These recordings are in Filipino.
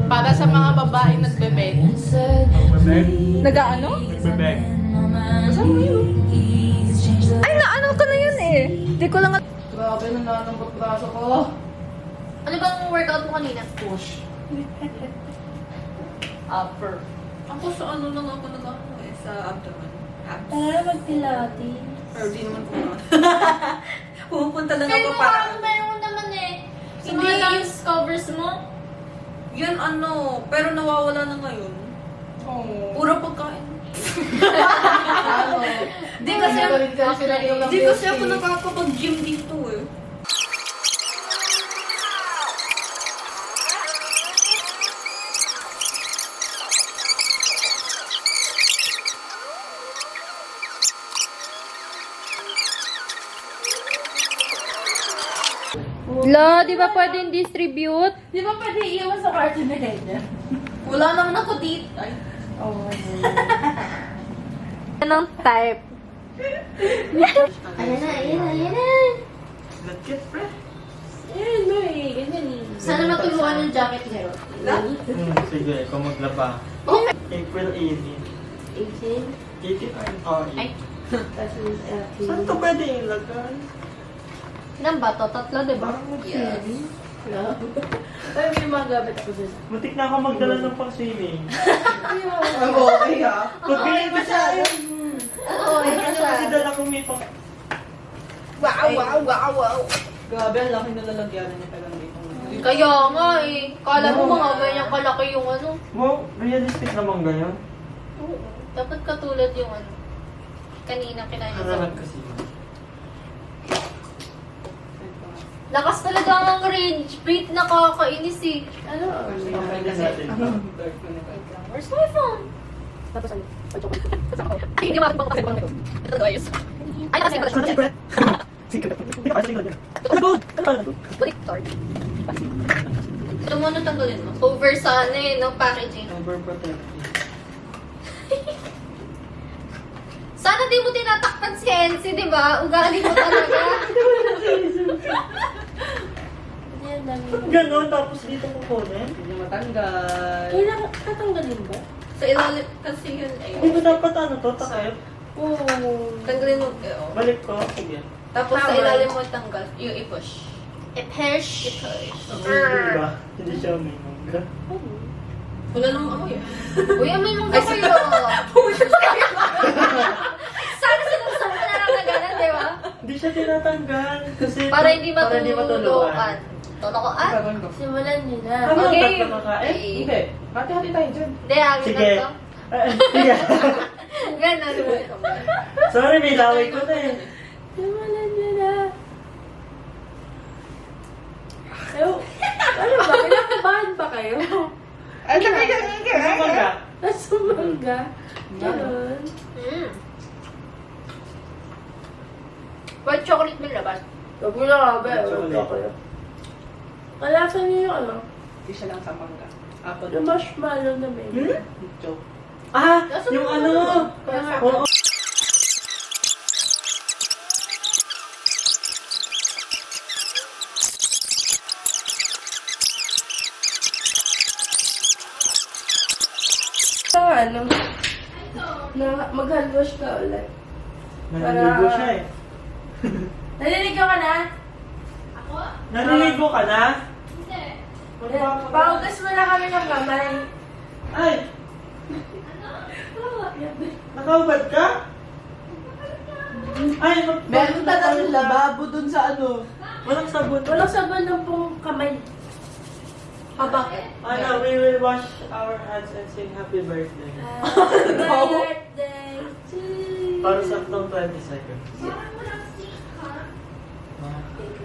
Para sa mga babaeng nagbebeg. Nagbebeg? Nag-ano? Nagbebeg. Saan mo yun? Ay, naano ko na yun eh. Di ko lang... Grabe, nananambot braso ko. Ano bang workout mo kanina? Push. Upper. Ako sa ano lang ako nag-ano eh, sa abdomen. Abs. Tara mag-pilates. Or di naman pumunta. Pupunta lang Pero ako para... meron naman eh. Sa Hindi. mga dance covers mo. Yun ano, pero nawawala na ngayon. Oh. Puro pagkain. Ano? Di kasi, di kasi ako na nakakapag-gym dito eh. La, di ba pwedeng distribute? Di ba pwede iiwan sa kwarto na ganyan? Wala naman ako dito. Ay. Anong type? Ayan na, ayan na, ayan na. Let's get fresh. Ayan mo eh, ganyan eh. Sana matulungan yung jacket niyo. Sige, ikaw maglaba. Okay. April 18. 18. 18 or Ay. Tapos Saan to pwede ilagay? Ilan ba to? Tatlo, di ba? Parang mag-swimming. Ay, may mga gamit ako dun. Butik na ako magdala ng pang-swimming. Ang okay ha? Pagbili ko siya. Oo, Ay, kasi dala ko may pang... Wow, wow, wow, wow. Grabe, ang laki na lalagyanan niya talaga dito. Kaya nga eh. Kala mo mga ganyan kalaki yung ano. Wow, realistic naman ganyan. Oo. Dapat katulad yung ano. Kanina kinain Haralan sa... kasi. Lakas talaga ang range. Beat nakakainis eh. Ano? Okay na natin. Where's my phone? Tapos ano? Hindi makakita pang kasi pang ito. Ito guys. Ay, kasi pala siya. Balik, sorry. Ito mo ano tanggalin mo? Over sa ano eh, no? Packaging. Overprotective. Sana di mo tinatakpan si Enzi, di ba? Ugali mo talaga. Ayan, dami. Ganon, tapos dito kukunin. Hindi matanggal. Kailangan tatanggalin ba? Sa ilalim kasi yun Hindi eh. ko dapat ano to, takip. Oo. Tanggalin mo. Eh, oh. Balik ko. Sige. Tapos sa Tama. ilalim mo tanggal. Yung i-push. I-push. I-push. Diba? Hindi siya uminog. Wala namang amoy. Uy, amoy mong kayo. Sana sinusok mo na lang na ganun, di ba? Hindi siya tinatanggal. Kasi Para hindi para hindi matulukan. Tulukan? Gagawin ko. Simulan niyo na. Ano Okay. tatlo makain? Hindi. Hati-hati tayo dyan. Hindi, amin Sige. lang to. Sige. Ganun. Sorry, may laway ko na eh. Simulan niyo na. Ayaw. Ano ba? Kinakabahan ba kayo? Ay, nakagaling ka. Ano ka? Nasumangga. Ganon. Mm. White chocolate may laban. Huwag mo na nga ba? Chocolate. Kalasan niyo yung ano? Hindi siya lang sa mangga. Apple. Yung marshmallow na may. Joke. Ah! Nasa Yung mga ano! Nasa- Oo. Ano? Na mag-hand wash ka ulit. Naliligo siya eh. Naliligo ka na? Naliligo ka na? Paugas mo na kami ng kamay. Ay! Nakaubad ka? Ay, Meron talagang lababo dun sa ano. Walang sabon. Walang sabon ng pong kamay. Bakit? Ano, we will wash our hands and sing happy birthday. Happy birthday to you. Para saktong 20 seconds.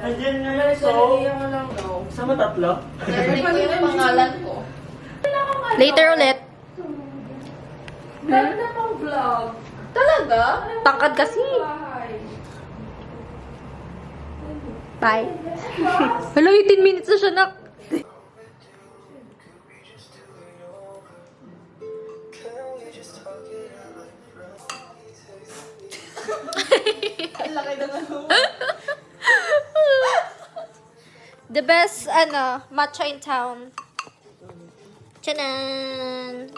Andiyan nga yung so. Naliligo ko lang. Sama tatlo? Narinig ko yung pangalan ko. Later ulit. Meron na pang vlog. Talaga? Tangkad kasi. Bahay. Bye. Hello, 18 minutes na siya na. Ang laki ng ano. The best, matcha in town. Tchanan!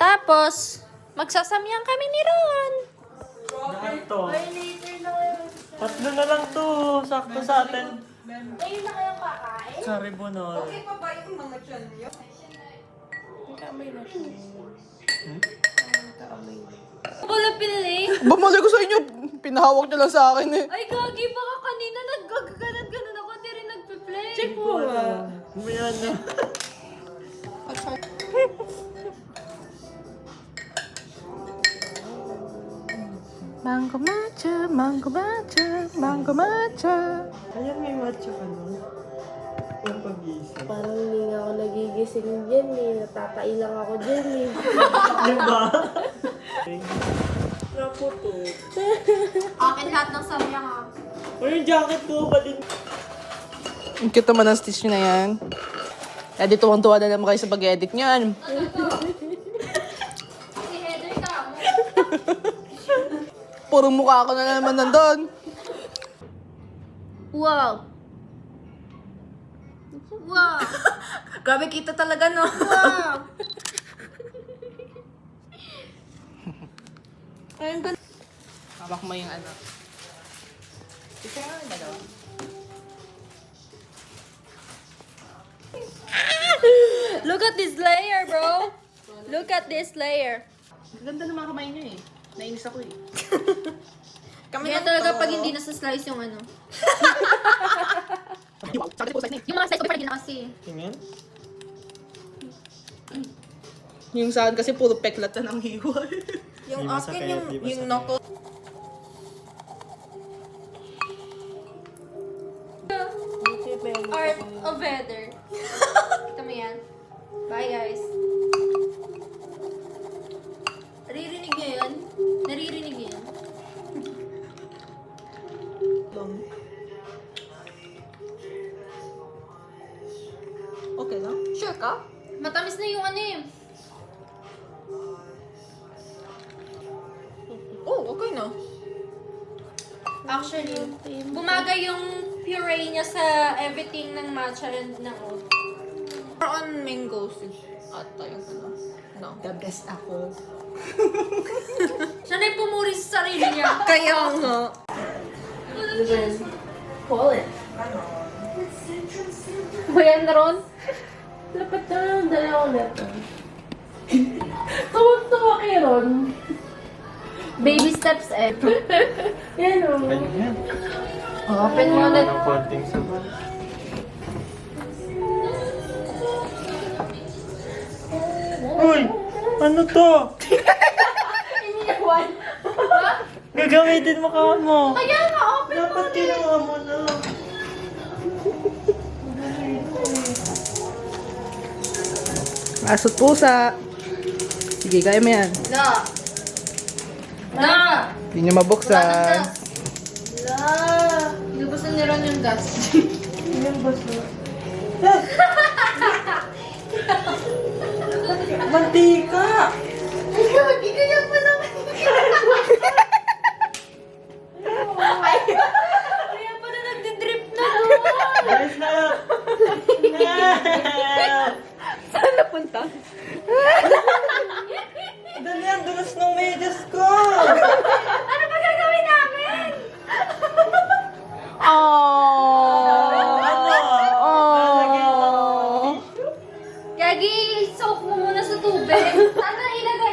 Tapos, magsasamyang kami ni Ron. Lahat to. Tatlo na lang to. Sakto sa atin. Ayun na kayong kakain? Sa Ribonol. Wala pinili. Bumalik ko sa inyo. Pinahawak niyo lang sa akin eh. Ay, gagi, baka kanina naggaganan-ganan ako, hindi rin nagpe-play. Check mo ah. Umayan na. Mango matcha, mango matcha, mango matcha. Ayan, may matcha ka na. Ang pag-iisip. Parang hindi nga ako nagigising dyan eh. Natapailang ako dyan eh. Diba? Akin lahat ng samyang ha. Uy, yung jacket ko, balin. Ang cute naman ang stitch nyo na yan. Kaya di tuwang-tuwa na naman kayo sa pag-edit niyan. Si Heather ka mo. Puro mukha ko na naman nandun. Wow. Wow. Grabe kita talaga no. Wow. Hawak mo yung ano. Ito nga ang dalawa. Look at this layer, bro. Look at this layer. Ganda ng mga kamay niyo eh. Nainis ako eh. Kaya talaga pag hindi nasa slice yung ano. Sakit po sa snake. Yung mga slice ko parang kasi. Tingin? Yung saan kasi puro peklat na ng hiwa. Yung akin, yung knuckle. Art of Heather. Kita mo yan. Bye, guys. Naririnig niyo yun? Naririnig niyo yun? Okay lang. Sure ka? Matamis na yung ano eh. Oh, okay na. Actually, bumagay yung puree niya sa everything ng matcha and ng oat. More on mangoes. Ata yung ano. No. The best apple. Siya na yung pumuri sa sarili niya. Kaya nga. Call it. Bayan na ron? Dapat na lang dalawang letter. Tuwag-tuwa kay Ron. Baby steps eh. Yan o. Pwede yan. Open mo ulit. Ng konting sabon. Uy! Ano to? Iniyawan. Gagamitin mo ka mo. Kaya nga, open mo Dapat ulit. kinuha mo na. Asot pusa. Sige, kaya mo yan. Na. Na. Hindi nyo mabuksan. La. Inubusan ni Ron yung gas. Yung baso. Mantika! Gagi, kaya pa naman. Kaya pa na nagdidrip na doon. Guys na! Saan napunta? Dali ang dulas ng medyas ko! Ano ba gagawin namin? Oh. Ano? Lalagyan ng Gagi, soak mo muna sa tubig. Sana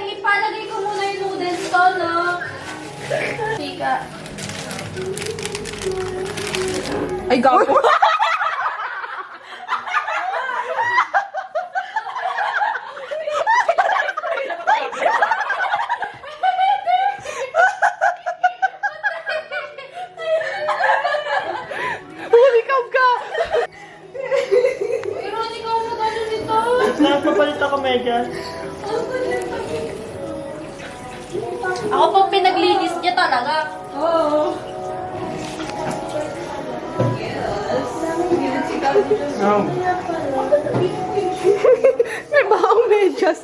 ipalagay ko muna yung noodles ko, no? Tika. Ay, gago. Huli ka! Ironic ako mo gano'n nito. Nagpapalit ako medyas. Ako pang pinaglinis niya talaga. Oh. May baong medyas.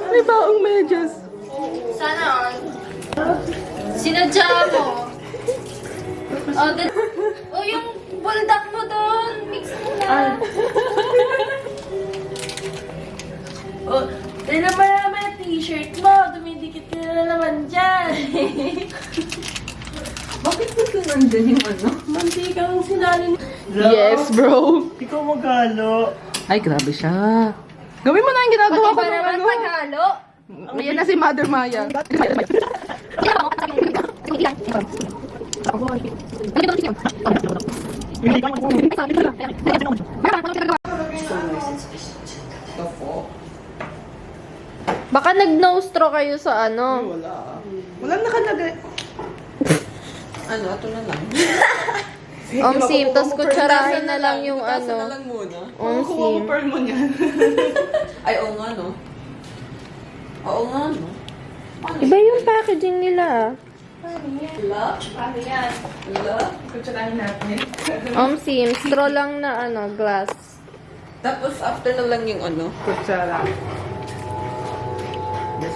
May baong medyas. Sana all. Sinadya mo. Oh, yung buldak mo doon. Mix mo na. nandun yung ano? Mantikang sinali. Yes, bro. Ikaw maghalo. Ay, grabe siya. Gawin mo na yung ginagawa ko Iba ng naman ano. paghalo. Ayan na si Mother Maya. Baka nag-no straw kayo sa ano. Walang nakalagay. Ano, ito na lang. Sim, tapos kutsarahin na lang yung ano. muna. Sim. Pearl mo niyan. Ay, oo nga, no? Oo nga, no? Iba yung packaging nila. Kutsarahin natin. Sim, straw lang na ano, glass. Tapos after na lang yung ano. Kutsara. Yes,